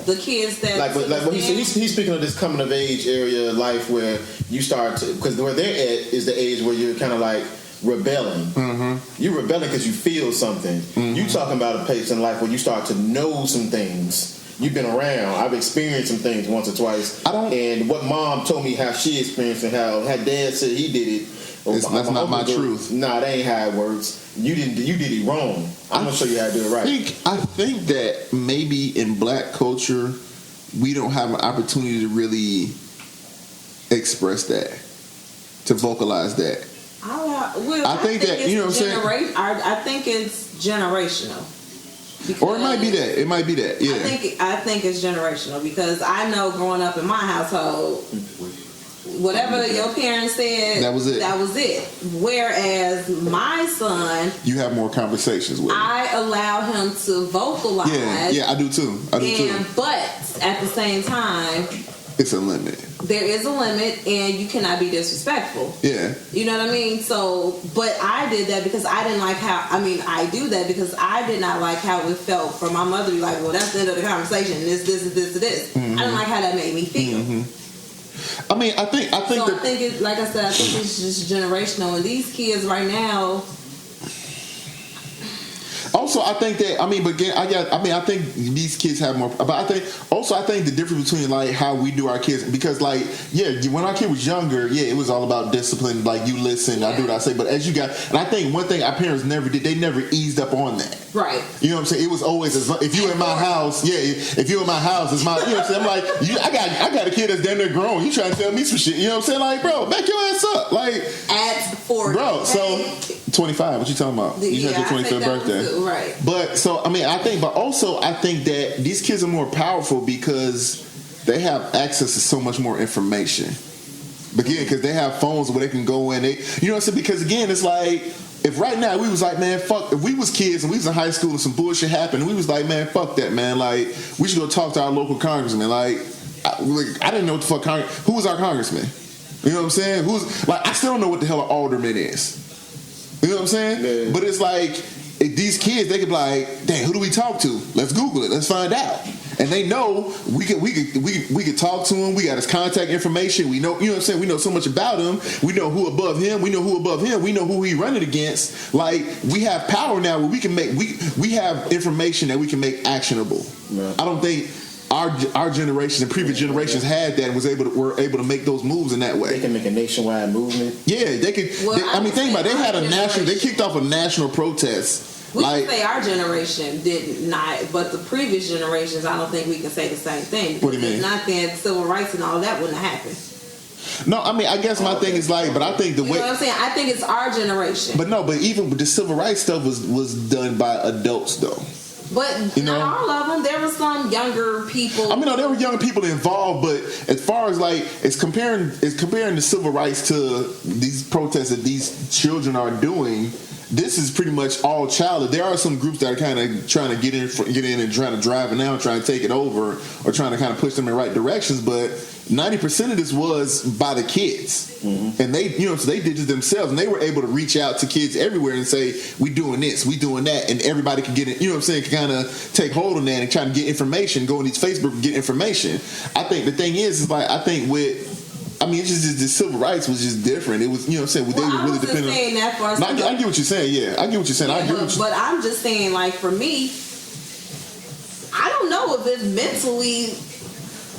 The kids that like what he's speaking of this coming of age area of life where you start to, because where they're at is the age where you're kind of like rebelling. Mm-hmm. You're rebelling because you feel something. Mm-hmm. You talking about a pace in life where you start to know some things. You've been around. I've experienced some things once or twice. And what Mom told me how she experienced and how Dad said he did it. That's not my truth. Nah, that ain't how it works. You did it wrong. I'm gonna show you how to do it right. I think that maybe in black culture we don't have an opportunity to really express that, to vocalize that. I think that, you know what I'm saying? I think it's generational. Or it might be that. It might be that. Yeah. I think it's generational because I know growing up in my household, whatever your parents said, that was it. Whereas my son, you have more conversations with him. I allow him to vocalize. Yeah, I do too. But at the same time, It's a limit. There is a limit, and you cannot be disrespectful. Yeah. You know what I mean? So, but I did that because I didn't like how, I do that because I did not like how it felt for my mother to be like, well, that's the end of the conversation. This. Mm-hmm. I didn't like how that made me feel. Mm-hmm. I mean, I think it's, like I said, I think it's just generational. And these kids right now. Also, I think that I think these kids have more. But I think the difference between like how we do our kids, because like when our kid was younger, it was all about discipline. Like you listen, I do what I say. But as you got, and I think one thing our parents never did, they never eased up on that. Right. You know what I'm saying? It was always if you in my house, if you in my house, it's my. You know what I'm saying? I'm like, I got a kid that's damn near grown. You trying to tell me some shit? You know what I'm saying? Like, bro, back your ass up. Like at 40, bro. So 25. What you talking about? You had your 25th birthday. Right. But so I think that these kids are more powerful because they have access to so much more information. Again, because they have phones where they can go in. You know what I'm saying? Because again, it's like if right now we was like, man, fuck. If we was kids and we was in high school and some bullshit happened, and we was like, man, fuck that, man. Like we should go talk to our local congressman. Like I didn't know what the fuck who was our congressman. You know what I'm saying? Who's like I still don't know what the hell an alderman is. You know what I'm saying? Yeah. But it's like these kids, they could be like, "Dang, who do we talk to? Let's Google it. Let's find out." And they know we could talk to him. We got his contact information. We know, you know what I'm saying. We know so much about him. We know who above him. We know who above him. We know who he running against. Like we have power now where we can make we have information that we can make actionable. Yeah. I don't think our generations and previous generations had that and were able to make those moves in that way. They can make a nationwide movement. Yeah, they could. Well, think about it. They had a national. They kicked off a national protest. We can say our generation did not, but the previous generations, I don't think we can say the same thing. What do you mean? It's not that civil rights and all that wouldn't have happened. No, I guess my thing is like, but I think the way. You know what I'm saying? I think it's our generation. But even with the civil rights stuff was done by adults though. But not all of them. There were some younger people. No, there were young people involved, but as far as like it's comparing the civil rights to these protests that these children are doing. This is pretty much all childish. There are some groups that are kind of trying to get in and trying to drive it now, trying to take it over, or trying to kind of push them in the right directions. But 90% of this was by the kids, and they, so they did it themselves, and they were able to reach out to kids everywhere and say, "We doing this, we doing that," and everybody could get it. You know what I'm saying? Can kind of take hold on that and try to get information, go on these Facebook and get information. I think the thing is like it's just the civil rights was just different. It was, you know what I'm saying? They were really dependent on. I get what you're saying, yeah. I get what you're saying. But I'm just saying, like, for me, I don't know if it's mentally,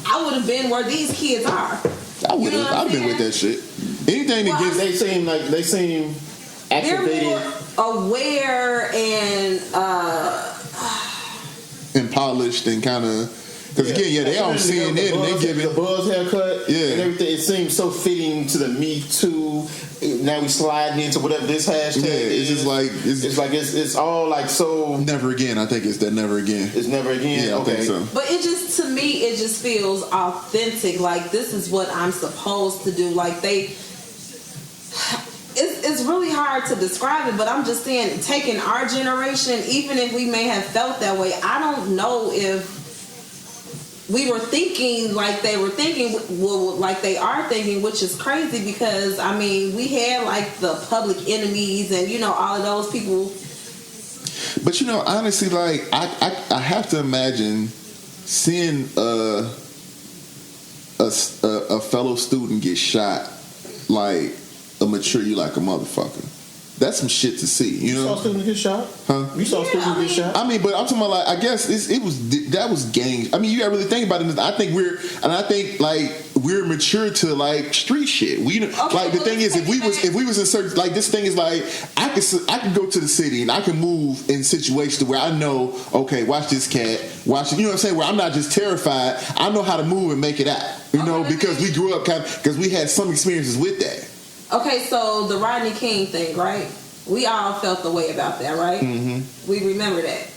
I would have been where these kids are. I would have. I've been with that shit. Anything that gets. They seem activated. They're more aware and polished and kind of. Because again, they all CNN and they give it the Buzz haircut, and everything. It seems so fitting to the Me Too. Now we sliding into whatever this hashtag. Yeah, it's just like it's all like so. Never again. I think it's that never again. It's never again. Yeah, okay. I think so. But it just to me, it just feels authentic. Like this is what I'm supposed to do. Like It's really hard to describe it, but I'm just saying, taking our generation, even if we may have felt that way, I don't know if we were thinking like they were thinking, like they are thinking, which is crazy because, we had like the Public Enemies and, all of those people. But, honestly, like, I have to imagine seeing a fellow student get shot, like, mature you like a motherfucker. That's some shit to see, you know. You saw students get shot? Huh? You saw students get shot? But I'm talking about like I guess that was gang. You gotta really think about it. I think we're mature to like street shit. The thing is, if we was in certain like this thing is like I could go to the city and I can move in situations where I know, okay, watch this cat, watch it. You know what I'm saying? Where I'm not just terrified. I know how to move and make it out. Because we grew up because we had some experiences with that. Okay, so the Rodney King thing, right? We all felt the way about that, right? Mm-hmm. We remember that.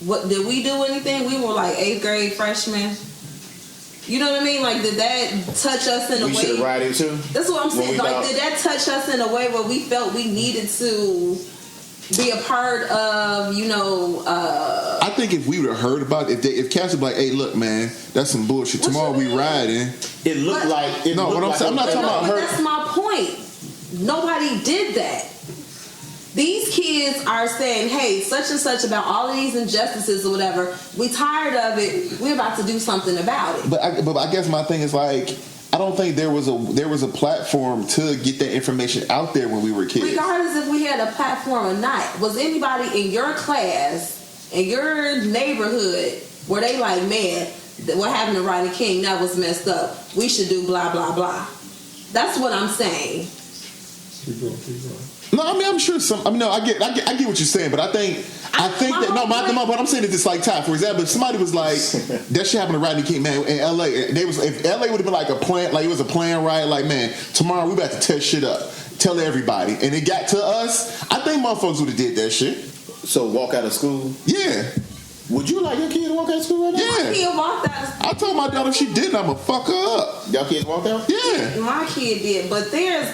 What did we do anything? We were like 8th grade freshmen. You know what I mean? Like, did that touch us in a way? We should have rioted too. That's what I'm saying. Like, did that touch us in a way where we felt we needed to be a part of, I think if we would have heard about it, if Cass was like, hey, look, man, that's some bullshit. Tomorrow we riding. It looked like... No, what I'm saying, I'm not talking about her. That's my point. Nobody did that. These kids are saying, hey, such and such about all of these injustices or whatever. We tired of it. We're about to do something about it. But I guess my thing is like, I don't think there was a platform to get that information out there when we were kids. Regardless if we had a platform or not, was anybody in your class, in your neighborhood, where they like, man, what happened to Rodney King, that was messed up. We should do blah, blah, blah. That's what I'm saying. Keep going. No, I mean, I'm sure I get what you're saying, but I think what I'm saying is it's like Ty, for example, if somebody was like, that shit happened to Rodney King, man, in LA, if LA would have been like a plan, like it was a plan, right? Like, man, tomorrow we about to test shit up, tell everybody, and it got to us, I think motherfuckers would have did that shit. So walk out of school? Yeah. Would you like your kid to walk out of school right now? Yeah. My kid walked out of school. I told my daughter if she didn't, I'ma fuck her up. Y'all kids walked out? Yeah. My kid did, but theirs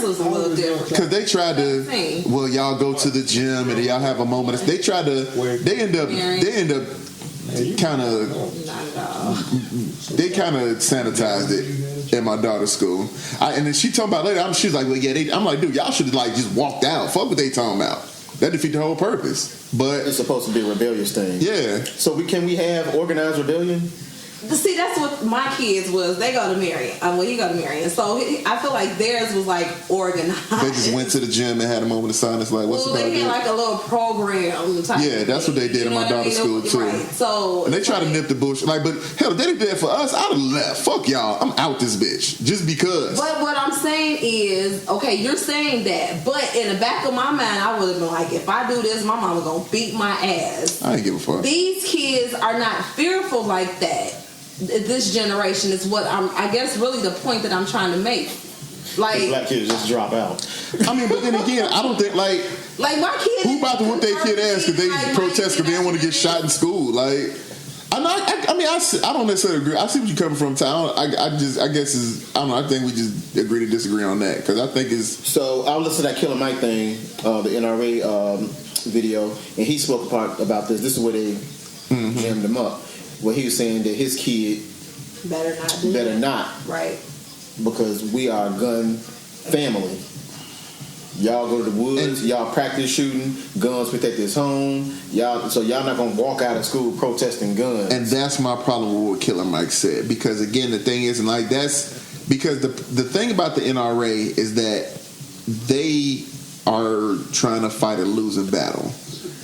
was a little different. Because they tried to, well, y'all go to the gym and y'all have a moment. They tried to, they end up kind of, not at all. they kind of sanitized it at my daughter's school. And then she talking about later, she's like, well, yeah, I'm like, dude, y'all should have like just walked out. Fuck what they talking about. That defeat the whole purpose. But it's supposed to be a rebellious thing. Yeah. So can we have organized rebellion? See, that's what my kids was. They go to Marion. He go to Marion. So I feel like theirs was like organized. They just went to the gym and had a moment of silence. Like, what's they had like a little program type. Yeah, that's what they did in my daughter's school too. Right. So and they try to nip the bullshit. Like, but hell, if they did that for us, I'd have left. Fuck y'all. I'm out this bitch just because. But what I'm saying is, okay, you're saying that, but in the back of my mind, I would have been like, if I do this, my mama gonna beat my ass. I ain't give a fuck. These kids are not fearful like that. This generation is what I guess really the point that I'm trying to make. Like, the black kids just drop out. I mean, but then again, I don't think like my kids. Who about to whoop their kid ass because they protest because they didn't want to get shot in school? Like, I don't necessarily agree. I see what you're coming from, Tom. I guess I think we just agree to disagree on that because I think it's. So I listened to that Killer Mike thing, the NRA video, and he spoke about this. This is where they jammed him up. Where he was saying that his kid better not, right? Because we are a gun family. Y'all go to the woods, y'all practice shooting, guns protect this home. Y'all not gonna walk out of school protesting guns. And that's my problem with what Killer Mike said. Because again, the thing is, and like that's because the thing about the NRA is that they are trying to fight a losing battle.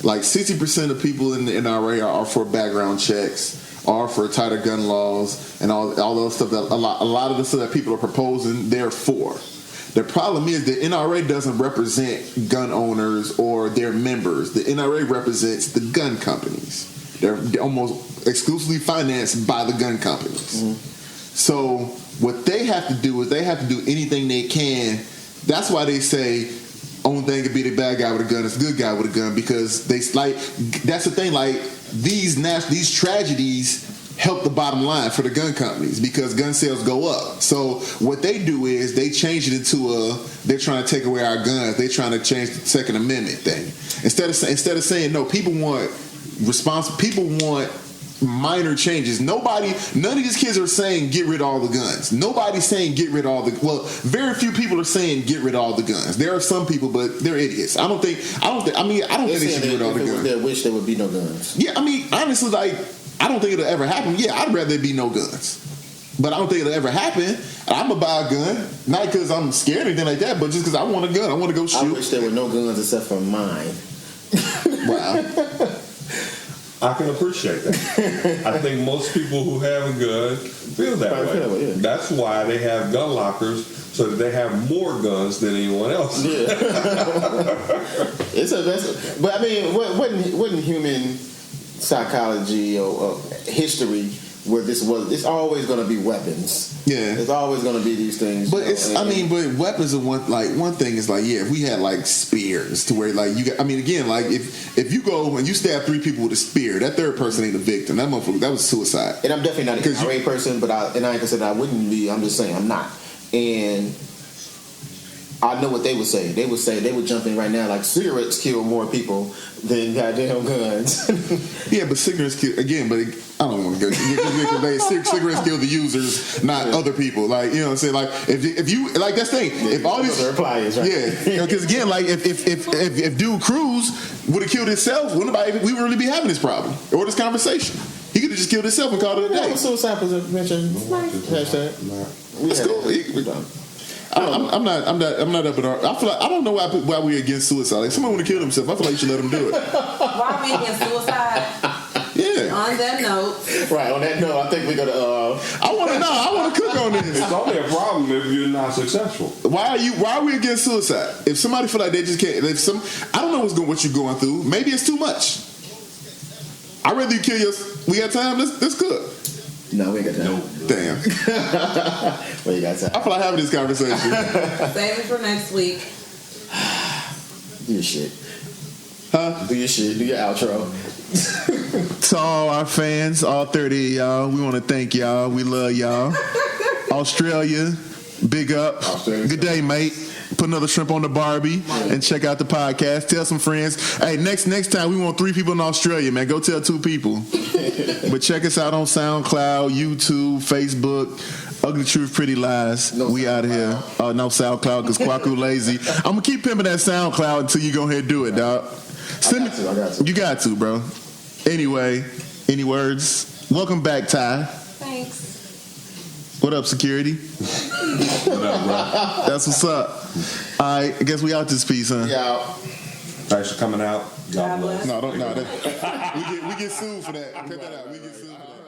Like 60% of people in the NRA are for background checks, are for tighter gun laws, and all those stuff that a lot of the stuff that people are proposing, they're for. The problem is the NRA doesn't represent gun owners or their members. The NRA represents the gun companies. They're almost exclusively financed by the gun companies. Mm-hmm. So what they have to do is they have to do anything they can. That's why they say only thing could be the bad guy with a gun is the good guy with a gun, because they like that's the thing. Like these tragedies help the bottom line for the gun companies because gun sales go up. So what they do is they change it into they're trying to take away our guns. They're trying to change the Second Amendment thing instead of saying no. People want minor changes. None of these kids are saying get rid of all the guns. Nobody's saying get rid of all the. Well, very few people are saying get rid of all the guns. There are some people, but they're idiots. I don't think they should get rid of all the guns. They wish there would be no guns. Yeah, I mean, honestly, like I don't think it'll ever happen. Yeah, I'd rather there be no guns, but I don't think it'll ever happen. I'm gonna buy a gun, not because I'm scared or anything like that, but just because I want a gun. I want to go shoot. I wish there were no guns except for mine. Wow. I can appreciate that. I think most people who have a gun feel that way. Yeah. That's why they have gun lockers, so that they have more guns than anyone else. Yeah. But I mean, wasn't human psychology or history where it's always going to be weapons. Yeah, it's always going to be these things. But but weapons are one thing is like, yeah, if we had like spears to where like again, like if you go and you stab 3 people with a spear, that third person ain't a victim. That motherfucker, that was suicide. And I'm definitely not an NRA person, but I ain't gonna say that I wouldn't be. I'm just saying I'm not. And I know what they would say. They would jump in right now like cigarettes kill more people than goddamn guns. Yeah, but cigarettes kill again. But I don't want to go. Cigarettes kill the users, not other people. Like, you know what I'm saying? Like if you like that's the thing. If all these reply is right. Yeah, because again, like if Dude Cruz would have killed himself, we would really be having this problem or this conversation. He could have just killed himself and called it a day. Suicide prevention. Hashtag. That's cool. We're done. I'm not up in our. I feel like I don't know why we're against suicide. Like someone want to kill themselves, I feel like you should let them do it. Why are we against suicide? Yeah. On that note. Right. On that note, I think we're gonna. I want to know. I want to cook on this. It's only a problem if you're not successful. Why are we against suicide? If somebody feel like they just can't, I don't know what you're going through. Maybe it's too much. I'd rather you kill yourself. We got time. Let's cook. No, we ain't got time. Damn. Well, you got time. I feel like having this conversation. Save it for next week. Do your shit. Huh? Do your shit. Do your outro. To all our fans, all 30 of y'all, we want to thank y'all. We love y'all. Australia, big up. Australia. Good day, mate. Put another shrimp on the Barbie and check out the podcast. Tell some friends. Hey, next time we want 3 people in Australia, man. Go tell 2 people. But check us out on SoundCloud, YouTube, Facebook. Ugly Truth, Pretty Lies. No we out of here. No SoundCloud because Kwaku lazy. I'm gonna keep pimping that SoundCloud until you go ahead and do it, dog. I got to. You got to, bro. Anyway, any words? Welcome back, Ty. Thanks. What up, security? What up, bro? That's what's up. All right, I guess we out this piece, huh? Yeah. Thanks for coming out. God bless. No, don't. No, we get sued for that. Cut that out. We get sued for that.